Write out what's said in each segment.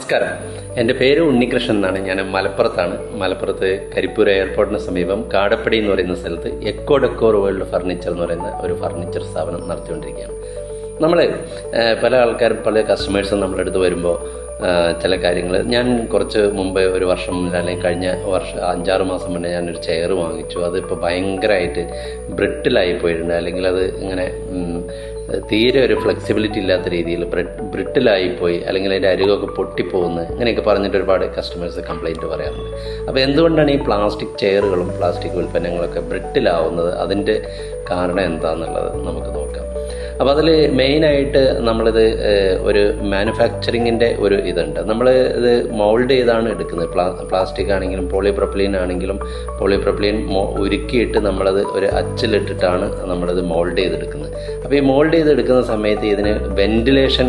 നമസ്കാരം. എൻ്റെ പേര് ഉണ്ണികൃഷ്ണൻ എന്നാണ്. ഞാൻ മലപ്പുറത്താണ്. മലപ്പുറത്ത് കരിപ്പൂർ എയർപോർട്ടിന് സമീപം കാടപ്പടി എന്ന് പറയുന്ന സ്ഥലത്ത് എക്കോ ഡെക്കോർ വേൾഡ് ഫർണിച്ചർ എന്ന് പറയുന്ന ഒരു ഫർണിച്ചർ സ്ഥാപനം നടത്തിക്കൊണ്ടിരിക്കുകയാണ്. നമ്മൾ പല ആൾക്കാരും പല കസ്റ്റമേഴ്സും നമ്മുടെ അടുത്ത് വരുമ്പോൾ ചില കാര്യങ്ങൾ, ഞാൻ കുറച്ച് മുമ്പ് ഒരു വർഷം മുന്നേ അല്ലെങ്കിൽ കഴിഞ്ഞ വർഷം 5-6 മാസം മുന്നേ ഞാനൊരു ചെയർ വാങ്ങിച്ചു. അതിപ്പോൾ ഭയങ്കരമായിട്ട് ബ്രിട്ടിലായി പോയിട്ടുണ്ട്, അല്ലെങ്കിൽ അത് ഇങ്ങനെ തീരെ ഒരു ഫ്ലെക്സിബിലിറ്റി ഇല്ലാത്ത രീതിയിൽ ബ്രിട്ടിലായിപ്പോയി, അല്ലെങ്കിൽ അതിൻ്റെ അരികൊക്കെ പൊട്ടിപ്പോകുന്നത്, ഇങ്ങനെയൊക്കെ പറഞ്ഞിട്ട് ഒരുപാട് കസ്റ്റമേഴ്സ് കംപ്ലയിൻറ്റ് പറയാറുണ്ട്. അപ്പോൾ എന്തുകൊണ്ടാണ് ഈ പ്ലാസ്റ്റിക് ചെയറുകളും പ്ലാസ്റ്റിക് ഉൽപ്പന്നങ്ങളൊക്കെ ബ്രിട്ടിലാവുന്നത്, അതിൻ്റെ കാരണം എന്താണെന്നുള്ളത് നമുക്ക് നോക്കാം. അപ്പോൾ അതിൽ മെയിനായിട്ട് നമ്മളിത് ഒരു മാനുഫാക്ചറിങ്ങിൻ്റെ ഒരു ഇതുണ്ട്. നമ്മൾ ഇത് മൗൾഡ് ചെയ്താണ് എടുക്കുന്നത്. പ്ലാസ്റ്റിക് ആണെങ്കിലും പോളിപ്രൊപ്പലീൻ ആണെങ്കിലും പോളിപ്രൊപ്പലീൻ ഉരുക്കിയിട്ട് നമ്മളത് ഒരു അച്ചിലിട്ടിട്ടാണ് നമ്മളിത് മൗൾഡ് ചെയ്തെടുക്കുന്നത്. അപ്പോൾ ഈ മൗൾഡ് ചെയ്തെടുക്കുന്ന സമയത്ത് ഇതിന് വെന്റിലേഷൻ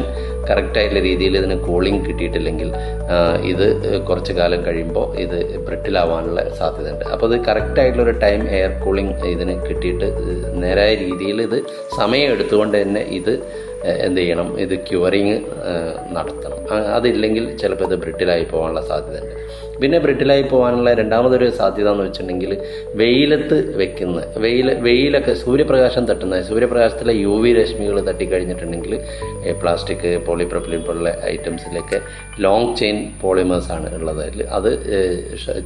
കറക്റ്റായിട്ടുള്ള രീതിയിൽ ഇതിന് കൂളിംഗ് കിട്ടിയിട്ടില്ലെങ്കിൽ ഇത് കുറച്ച് കാലം കഴിയുമ്പോൾ ഇത് ബ്രിട്ടിലാവാനുള്ള സാധ്യതയുണ്ട്. അപ്പോൾ ഇത് കറക്റ്റായിട്ടുള്ളൊരു ടൈം എയർ കൂളിംഗ് ഇതിന് കിട്ടിയിട്ട് നേരായ രീതിയിൽ ഇത് സമയം എടുത്തുകൊണ്ട് തന്നെ ഇത് എന്ത് ചെയ്യണം, ഇത് ക്യൂറിങ് നടത്തണം. അതില്ലെങ്കിൽ ചിലപ്പോൾ ഇത് ബ്രിട്ടിലായി പോകാനുള്ള സാധ്യതയുണ്ട്. പിന്നെ ബ്രിട്ടിലായി പോകാനുള്ള രണ്ടാമതൊരു സാധ്യത എന്ന് വെച്ചിട്ടുണ്ടെങ്കിൽ വെയിലത്ത് വെക്കുന്ന വെയിലൊക്കെ സൂര്യപ്രകാശം തട്ടുന്ന സൂര്യപ്രകാശത്തിലെ UV രശ്മികൾ തട്ടിക്കഴിഞ്ഞിട്ടുണ്ടെങ്കിൽ പ്ലാസ്റ്റിക് പോളിപ്രൊപ്പലിൻ പോലുള്ള ഐറ്റംസിലൊക്കെ ലോങ് ചെയിൻ പോളിമേഴ്സാണ് ഉള്ളത്. അത്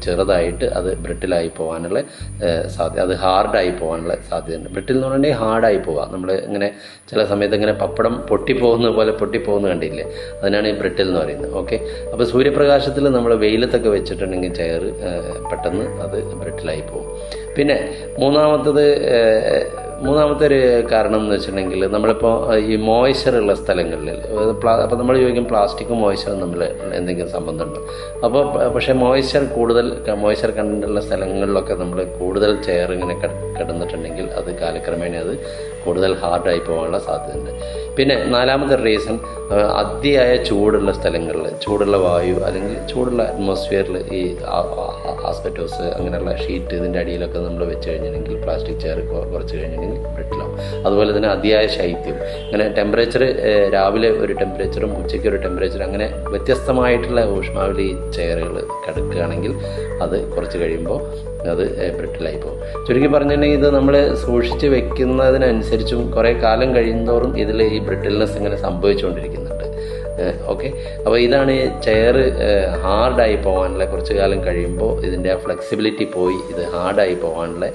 ചെറുതായിട്ട് അത് ബ്രിട്ടിലായി പോകാനുള്ള സാധ്യത, അത് ഹാർഡായി പോകാനുള്ള സാധ്യതയുണ്ട്. ബ്രിട്ടിൽ എന്ന് പറഞ്ഞിട്ടുണ്ടെങ്കിൽ ഹാർഡായി പോകാം. നമ്മൾ ഇങ്ങനെ ചില സമയത്ത് ഇങ്ങനെ പപ്പടം പൊട്ടിപ്പോകുന്ന പോലെ പൊട്ടിപ്പോകുന്ന കണ്ടില്ലേ, അതിനാണ് ഈ ബ്രിട്ടിൽ എന്ന് പറയുന്നത്. ഓക്കെ, അപ്പോൾ സൂര്യപ്രകാശത്തിൽ നമ്മൾ വെയിലത്തൊക്കെ വെച്ചിട്ടുണ്ടെങ്കിൽ ചെയർ പെട്ടെന്ന് അത് ബ്രിട്ടിലായി പോകും. പിന്നെ മൂന്നാമത്തെ ഒരു കാരണം എന്ന് വെച്ചിട്ടുണ്ടെങ്കിൽ നമ്മളിപ്പോൾ ഈ മോയ്സ്ചറുള്ള സ്ഥലങ്ങളിൽ, അപ്പോൾ നമ്മൾ ചോദിക്കും പ്ലാസ്റ്റിക്കും മോയ്സ്ചറും തമ്മിൽ എന്തെങ്കിലും സംബന്ധമുണ്ടോ. അപ്പോൾ പക്ഷേ മോയ്സ്ചർ കണ്ടന്റുള്ള സ്ഥലങ്ങളിലൊക്കെ നമ്മൾ കൂടുതൽ ചെയർ ഇങ്ങനെ കിടന്നിട്ടുണ്ടെങ്കിൽ അത് കാലക്രമേണ അത് കൂടുതൽ ഹാർഡായി പോകാനുള്ള സാധ്യതയുണ്ട്. പിന്നെ നാലാമത്തെ റീസൺ, അതിയായ ചൂടുള്ള സ്ഥലങ്ങളിൽ, ചൂടുള്ള വായു അല്ലെങ്കിൽ ചൂടുള്ള അറ്റ്മോസ്ഫിയറിൽ ഈ ആസ്ബറ്റോസ് അങ്ങനെയുള്ള ഷീറ്റ് ഇതിൻ്റെ അടിയിലൊക്കെ നമ്മൾ വെച്ച് കഴിഞ്ഞിട്ടുണ്ടെങ്കിൽ പ്ലാസ്റ്റിക് ചെയർ കുറച്ച് കഴിഞ്ഞിട്ടുണ്ടെങ്കിൽ ബ്രിട്ടിലാവും. അതുപോലെ തന്നെ അതിയായ ശൈത്യം, അങ്ങനെ ടെമ്പറേച്ചർ രാവിലെ ഒരു ടെമ്പറേച്ചറും ഉച്ചയ്ക്ക് ഒരു ടെമ്പറേച്ചറും അങ്ങനെ വ്യത്യസ്തമായിട്ടുള്ള ഊഷ്മാവിൽ ഈ ചെയറുകൾ കിടക്കുകയാണെങ്കിൽ അത് കുറച്ച് കഴിയുമ്പോൾ അത് ബ്രിട്ടിലായി പോകും. ചുരുക്കി പറഞ്ഞിട്ടുണ്ടെങ്കിൽ ഇത് നമ്മൾ സൂക്ഷിച്ച് വെക്കുന്നതിനനുസരിച്ചും കുറേ കാലം കഴിയുന്തോറും ഇതിൽ ഈ ബ്രിട്ടിൽനെസ് ഇങ്ങനെ സംഭവിച്ചുകൊണ്ടിരിക്കുന്നുണ്ട്. ഓക്കെ, അപ്പോൾ ഇതാണ് ഈ ചെയർ ഹാർഡായി പോകാനുള്ള, കുറച്ച് കാലം കഴിയുമ്പോൾ ഇതിൻ്റെ ഫ്ലെക്സിബിലിറ്റി പോയി ഇത് ഹാർഡായി പോകാനുള്ള